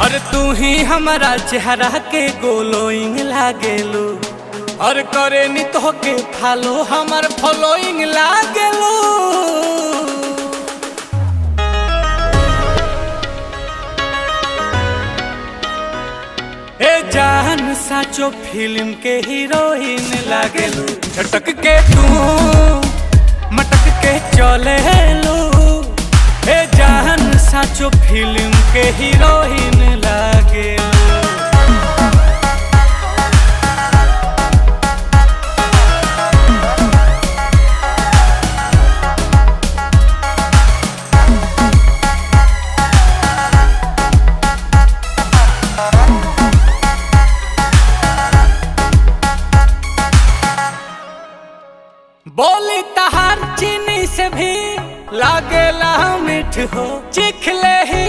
और तू ही हमारा चेहरा के गोलोइंग लागेलू और करे नी तो के फालो हमार फॉलोइंग लागेलू। ए जान साचो फिल्म के हीरोइन लागेलू, झटक के तू मटक के चले लो। ए जान साचो फिल्म के हीरोइन लागेलू। बोली तहार चीनी से भी लागेला मीठ हो, चिखले ही